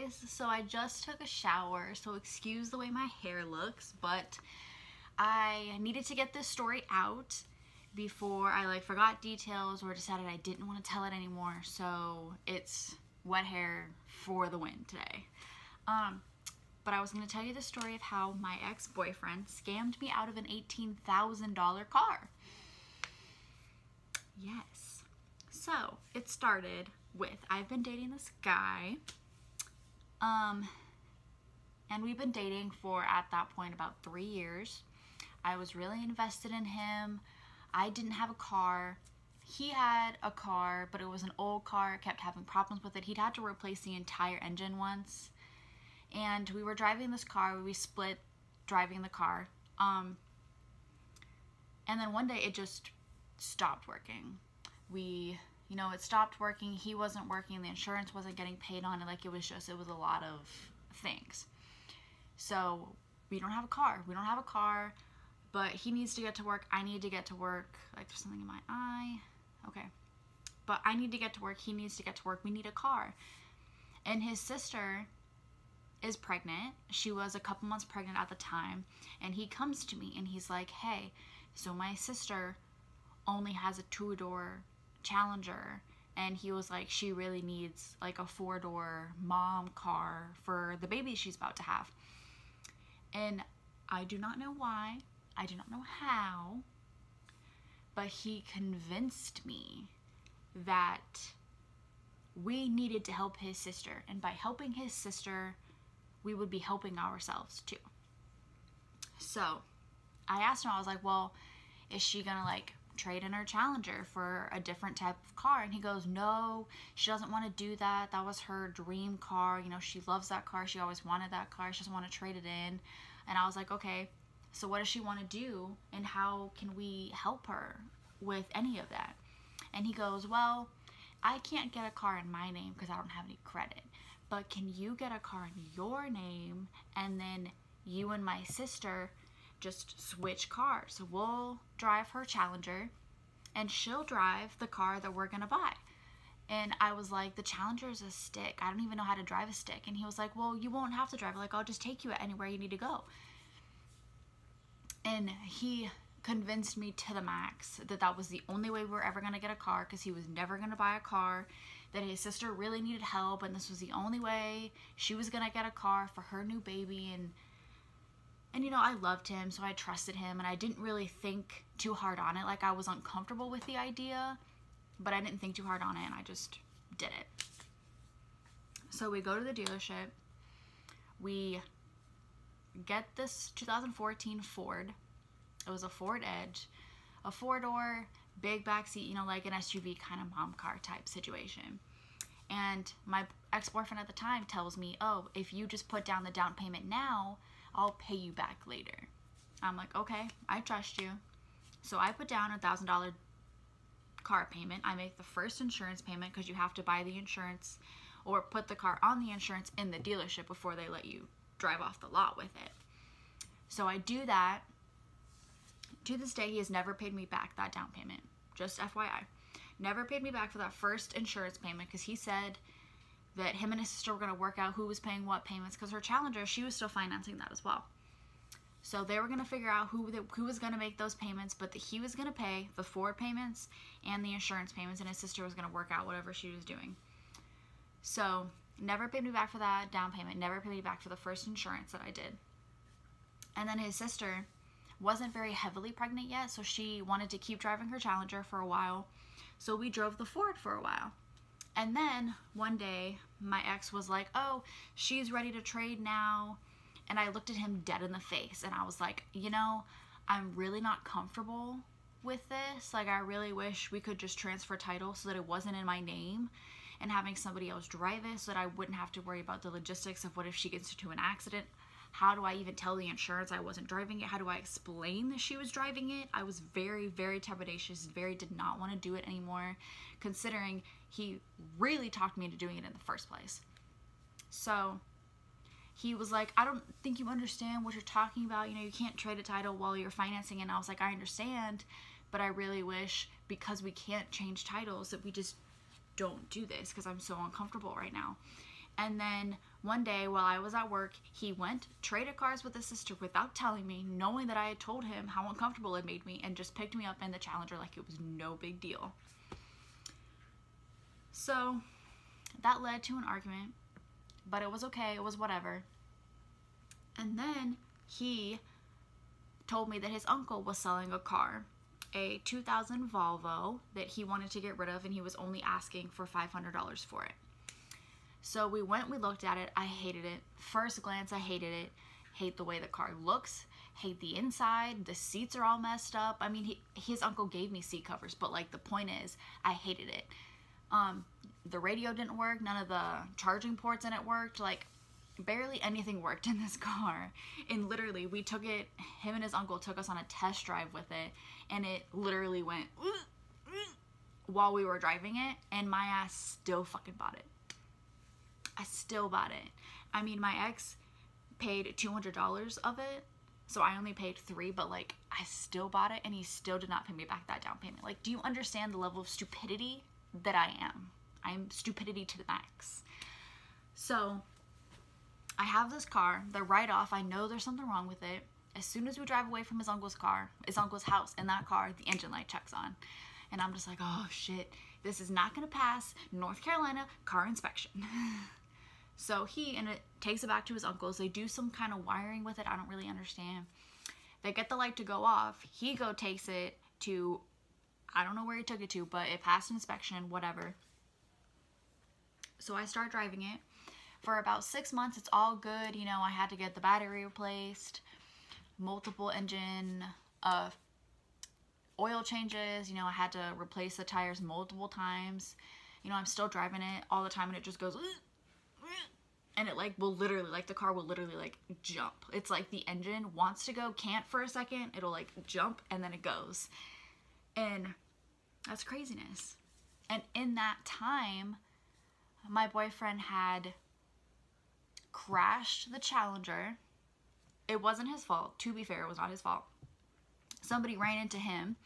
guys. So I just took a shower, so excuse the way my hair looks, but I needed to get this story out before I forgot details or decided I didn't want to tell it anymore. So it's wet hair for the win today. But I was going to tell you the story of how my ex-boyfriend scammed me out of an $18,000 car. Yes. So it started with, I've been dating this guy, and we've been dating for, at that point, about 3 years. I was really invested in him. I didn't have a car. He had a car, but it was an old car, kept having problems with it. He'd had to replace the entire engine once. And we were driving this car, we split driving the car. And then one day it just stopped working. It stopped working, he wasn't working, the insurance wasn't getting paid on it, it was a lot of things. So we don't have a car, but he needs to get to work, I need to get to work, there's something in my eye, okay. But I need to get to work, he needs to get to work, we need a car. And his sister is pregnant, she was a couple months pregnant at the time, and he comes to me and he's like, hey, so my sister only has a 2-door Challenger, and he was like, she really needs a 4-door mom car for the baby she's about to have. And I do not know why, I do not know how, but he convinced me that we needed to help his sister, and by helping his sister we would be helping ourselves too. So I asked him, I was like, well, is she gonna trade in her Challenger for a different type of car? And he goes, no, she doesn't want to do that. That was her dream car. She loves that car. She always wanted that car. She doesn't want to trade it in. And I was like, okay, so what does she want to do? And how can we help her with any of that? And he goes, well, I can't get a car in my name because I don't have any credit. But can you get a car in your name? And then you and my sister just switch cars. So we'll drive her Challenger and she'll drive the car that we're gonna buy. And I was like, the Challenger is a stick. I don't even know how to drive a stick. And he was like, well, you won't have to drive it. I'll just take you anywhere you need to go. And he convinced me to the max that that was the only way we were ever gonna get a car, because he was never gonna buy a car, that his sister really needed help, and this was the only way she was gonna get a car for her new baby. And I loved him, so I trusted him, and I didn't really think too hard on it. I was uncomfortable with the idea, but I didn't think too hard on it, and I just did it. So we go to the dealership, we get this 2014 Ford. It was a Ford Edge, a 4-door, big backseat, like an SUV kind of mom car type situation. And my ex-boyfriend at the time tells me, oh, if you just put down the down payment now, I'll pay you back later. I'm like, okay, I trust you. So I put down $1,000 car payment. I make the first insurance payment, because you have to buy the insurance or put the car on the insurance in the dealership before they let you drive off the lot with it. So I do that. To this day, he has never paid me back that down payment. Just FYI. Never paid me back for that first insurance payment, because he said that him and his sister were going to work out who was paying what payments, because her Challenger, she was still financing that as well. So they were going to figure out who was going to make those payments, but that he was going to pay the Ford payments and the insurance payments, and his sister was going to work out whatever she was doing. So never paid me back for that down payment, never paid me back for the first insurance that I did. And then his sister wasn't very heavily pregnant yet, so she wanted to keep driving her Challenger for a while. So we drove the Ford for a while. And then one day my ex was like, oh, she's ready to trade now. And I looked at him dead in the face and I was like, I'm really not comfortable with this. I really wish we could just transfer title so that it wasn't in my name, and having somebody else drive it so that I wouldn't have to worry about the logistics of what if she gets into an accident. How do I even tell the insurance I wasn't driving it? How do I explain that she was driving it? I was very, very trepidatious, did not want to do it anymore, considering he really talked me into doing it in the first place. So he was like, I don't think you understand what you're talking about. You can't trade a title while you're financing it. And I was like, I understand, but I really wish, because we can't change titles, that we just don't do this, because I'm so uncomfortable right now. And then one day while I was at work, he went, traded cars with his sister without telling me, knowing that I had told him how uncomfortable it made me, and just picked me up in the Challenger like it was no big deal. So that led to an argument, but it was okay, it was whatever. And then he told me that his uncle was selling a car, a 2000 Volvo that he wanted to get rid of, and he was only asking for $500 for it. So we went, we looked at it. I hated it. First glance, I hated it. Hate the way the car looks. Hate the inside. The seats are all messed up. I mean, his uncle gave me seat covers, but like the point is, I hated it. The radio didn't work. None of the charging ports in it worked. Like, barely anything worked in this car. And literally, we took it, him and his uncle took us on a test drive with it, and it literally went while we were driving it, and my ass still fucking bought it. I still bought it. I mean, my ex paid $200 of it, so I only paid $300, but like, I still bought it, and he still did not pay me back that down payment. Like, do you understand the level of stupidity that I am? I'm stupidity to the max. So I have this car, the write-off, I know there's something wrong with it. As soon as we drive away from his uncle's house, in that car, the engine light checks on. And I'm just like, oh shit, this is not gonna pass North Carolina car inspection. So he takes it back to his uncle's. They do some kind of wiring with it. I don't really understand. They get the light to go off. He takes it to, I don't know where he took it to, but it passed inspection, whatever. So I start driving it. For about 6 months, it's all good. You know, I had to get the battery replaced, multiple engine oil changes. You know, I had to replace the tires multiple times. You know, I'm still driving it all the time, and it just goes, and it like will literally, like the car will literally like jump. It's like the engine wants to go, can't for a second, it'll like jump, and then it goes. And that's craziness. And in that time, my boyfriend had crashed the Challenger. It wasn't his fault. To be fair, it was not his fault. Somebody ran into him.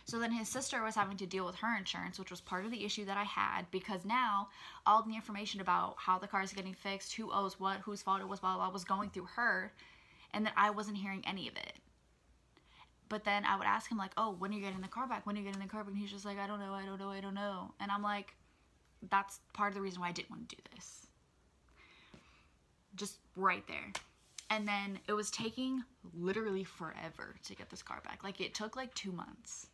So then his sister was having to deal with her insurance, which was part of the issue that I had, because now all the information about how the car is getting fixed, who owes what, whose fault it was, blah, blah, blah, was going through her, and that I wasn't hearing any of it. But then I would ask him, like, oh, when are you getting the car back? When are you getting the car back? And he's just like, I don't know, I don't know, I don't know. And I'm like, that's part of the reason why I didn't want to do this. Just right there. And then it was taking literally forever to get this car back. Like, it took like 2 months.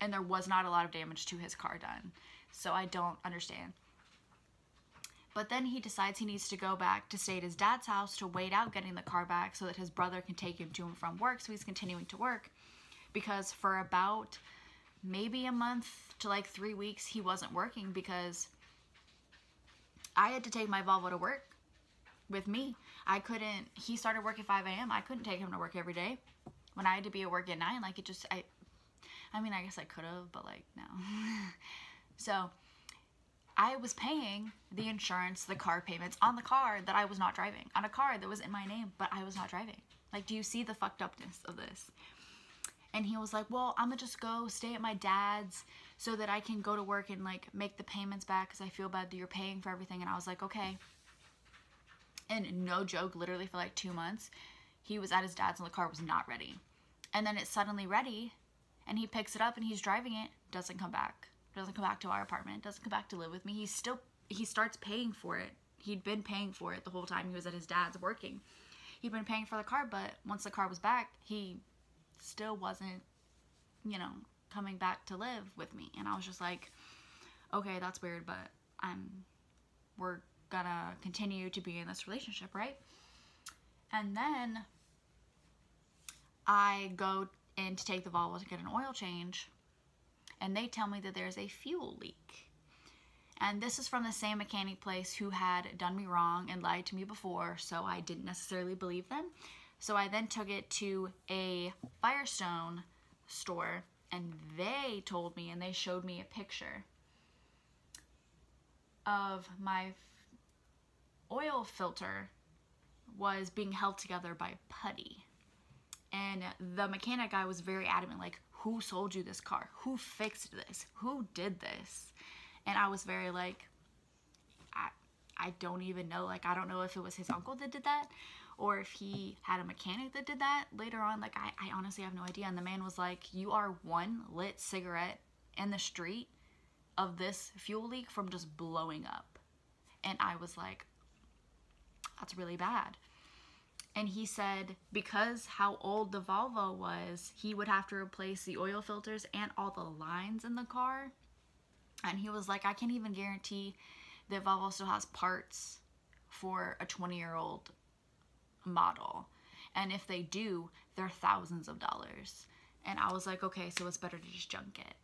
And there was not a lot of damage to his car done. So I don't understand. But then he decides he needs to go back to stay at his dad's house to wait out getting the car back so that his brother can take him to and from work. So he's continuing to work. Because for about maybe a month to like 3 weeks, he wasn't working because I had to take my Volvo to work with me. I couldn't, he started work at 5 a.m. I couldn't take him to work every day when I had to be at work at 9. Like, it just, I mean, I guess I could have, but like, no. So I was paying the insurance, the car payments on the car that I was not driving, on a car that was in my name, but I was not driving. Like, do you see the fucked upness of this? And he was like, well, I'm gonna just go stay at my dad's so that I can go to work and like make the payments back because I feel bad that you're paying for everything. And I was like, okay. And no joke, literally for like 2 months, he was at his dad's and the car was not ready. And then it's suddenly ready, and he picks it up and he's driving it, doesn't come back. Doesn't come back to our apartment, doesn't come back to live with me. He starts paying for it. He'd been paying for it the whole time he was at his dad's working. He'd been paying for the car, but once the car was back, he still wasn't, you know, coming back to live with me. And I was just like, okay, that's weird, but we're gonna continue to be in this relationship, right? And then I go in to take the Volvo to get an oil change, and they tell me that there's a fuel leak. And this is from the same mechanic place who had done me wrong and lied to me before, so I didn't necessarily believe them. So I then took it to a Firestone store, and they told me, and they showed me a picture of my oil filter was being held together by putty. And the mechanic guy was very adamant, like, who sold you this car? Who fixed this? Who did this? And I was very like, I don't even know. Like, I don't know if it was his uncle that did that or if he had a mechanic that did that later on. Like, I honestly have no idea. And the man was like, you are one lit cigarette in the street of this fuel leak from just blowing up. And I was like, that's really bad. And he said because how old the Volvo was, he would have to replace the oil filters and all the lines in the car. And he was like, I can't even guarantee that Volvo still has parts for a 20-year-old model. And if they do, they're thousands of dollars. And I was like, okay, so it's better to just junk it.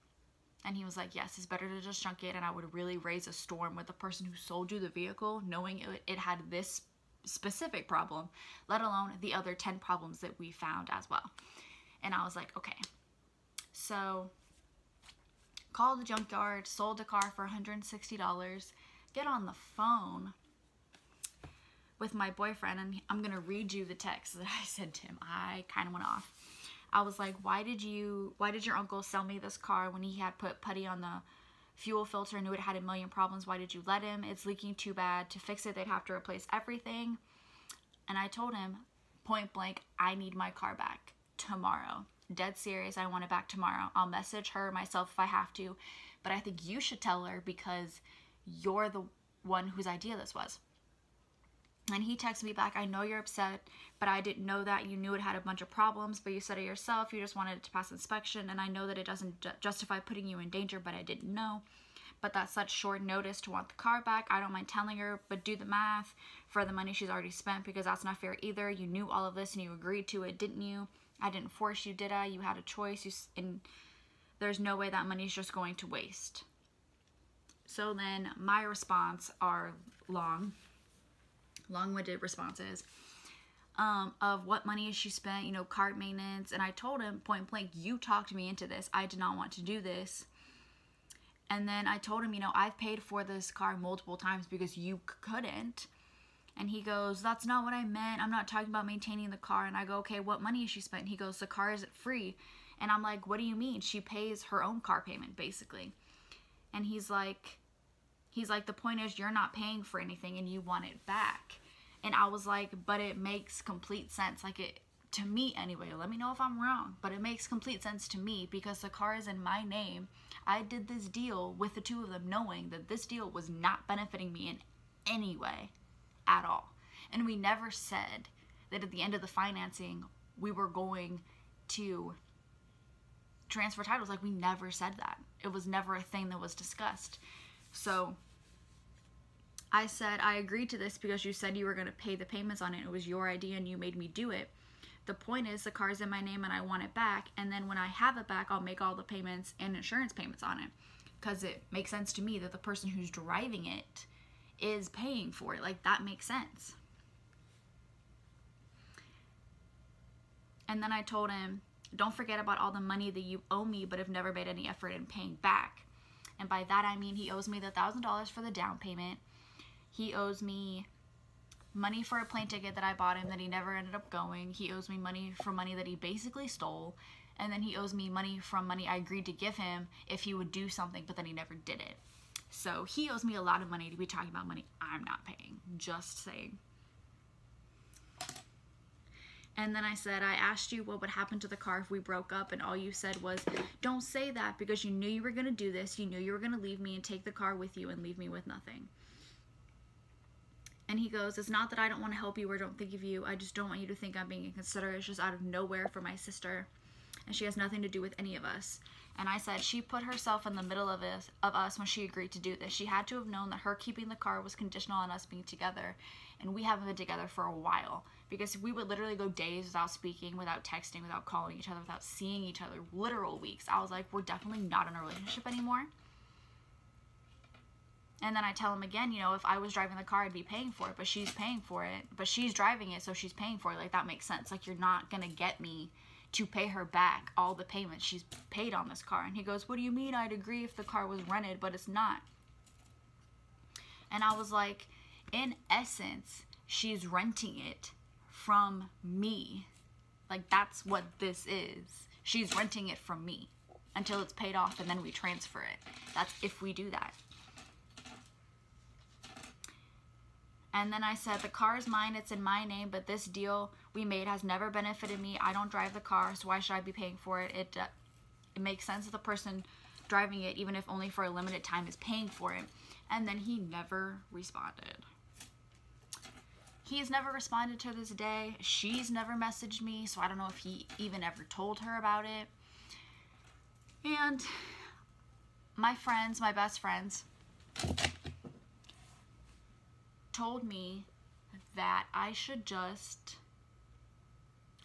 And he was like, yes, it's better to just junk it. And I would really raise a storm with the person who sold you the vehicle, knowing it had this specific problem, let alone the other 10 problems that we found as well. And I was like, okay. So called the junkyard, sold the car for $160, get on the phone with my boyfriend, and I'm gonna read you the text that I sent him. I kind of went off. I was like, why did your uncle sell me this car when he had put putty on the fuel filter and knew it had a million problems? Why did you let him? It's leaking too bad. To fix it, they'd have to replace everything. And I told him point blank, I need my car back tomorrow. Dead serious, I want it back tomorrow. I'll message her myself if I have to, but I think you should tell her because you're the one whose idea this was. And he texted me back, I know you're upset, but I didn't know that. You knew it had a bunch of problems, but you said it yourself. You just wanted it to pass inspection, and I know that it doesn't justify putting you in danger, but I didn't know. But that's such short notice to want the car back. I don't mind telling her, but do the math for the money she's already spent, because that's not fair either. You knew all of this and you agreed to it, didn't you? I didn't force you, did I? You had a choice, and there's no way that money's just going to waste. So then my response are long-winded responses of what money she spent, you know, card maintenance. And I told him point blank, you talked me into this. I did not want to do this. And then I told him, you know, I've paid for this car multiple times because you couldn't. And he goes, that's not what I meant. I'm not talking about maintaining the car. And I go, okay, what money has she spent? He goes, the car isn't free. And I'm like, what do you mean? She pays her own car payment, basically. And he's like, the point is you're not paying for anything and you want it back. And I was like, but it makes complete sense. Like, it, to me anyway, let me know if I'm wrong, but it makes complete sense to me because the car is in my name. I did this deal with the two of them knowing that this deal was not benefiting me in any way at all. And we never said that at the end of the financing, we were going to transfer titles. Like, we never said that. It was never a thing that was discussed. So I said, I agreed to this because you said you were going to pay the payments on it. It was your idea and you made me do it. The point is the car's in my name and I want it back. And then when I have it back, I'll make all the payments and insurance payments on it. Because it makes sense to me that the person who's driving it is paying for it. Like, that makes sense. And then I told him, don't forget about all the money that you owe me but have never made any effort in paying back. And by that I mean he owes me the $1,000 for the down payment. He owes me money for a plane ticket that I bought him that he never ended up going. He owes me money for money that he basically stole. And then he owes me money from money I agreed to give him if he would do something, but then he never did it. So he owes me a lot of money to be talking about money I'm not paying. Just saying. And then I said, I asked you what would happen to the car if we broke up, and all you said was, don't say that because you knew you were going to do this. You knew you were going to leave me and take the car with you and leave me with nothing. And he goes, it's not that I don't want to help you or don't think of you. I just don't want you to think I'm being inconsiderate. It's just out of nowhere for my sister. And she has nothing to do with any of us. And I said, she put herself in the middle of us when she agreed to do this. She had to have known that her keeping the car was conditional on us being together. And we haven't been together for a while. Because we would literally go days without speaking, without texting, without calling each other, without seeing each other. Literal weeks. I was like, we're definitely not in a relationship anymore. And then I tell him again, you know, if I was driving the car, I'd be paying for it. But she's paying for it. But she's driving it, so she's paying for it. Like, that makes sense. Like, you're not going to get me to pay her back all the payments she's paid on this car. And he goes, what do you mean? I'd agree if the car was rented, but it's not. And I was like, in essence, she's renting it from me. Like, that's what this is. She's renting it from me until it's paid off, and then we transfer it. That's if we do that. And then I said, the car is mine, it's in my name, but this deal we made has never benefited me. I don't drive the car, so why should I be paying for it? It makes sense that the person driving it, even if only for a limited time, is paying for it. And then he never responded. He's never responded to this day. She's never messaged me, so I don't know if he even ever told her about it. And my friends, my best friends, told me that I should just,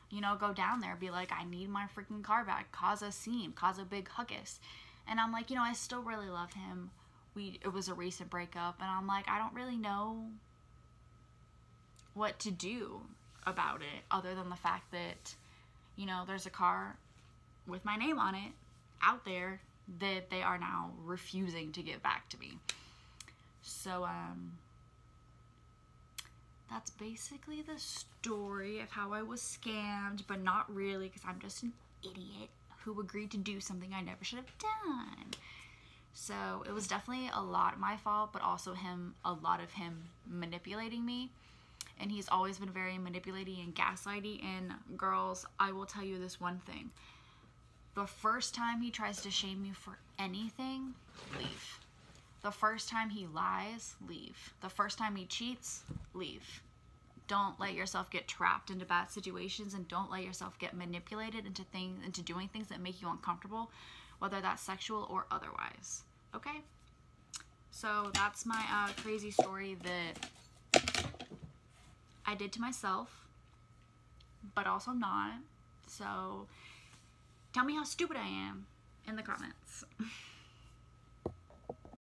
you know, go down there, be like, I need my freaking car back, cause a scene, cause a big huckus. And I'm like, you know, I still really love him. It was a recent breakup, and I'm like, I don't really know what to do about it other than the fact that, you know, there's a car with my name on it out there that they are now refusing to give back to me. So, that's basically the story of how I was scammed, but not really, because I'm just an idiot who agreed to do something I never should have done. So it was definitely a lot my fault, but also a lot of him manipulating me. And he's always been very manipulating and gaslighty. And girls, I will tell you this one thing. The first time he tries to shame you for anything, leave. The first time he lies, leave. The first time he cheats, leave. Don't let yourself get trapped into bad situations, and don't let yourself get manipulated into doing things that make you uncomfortable, whether that's sexual or otherwise. Okay? So that's my crazy story that I did to myself, but also not. So tell me how stupid I am in the comments.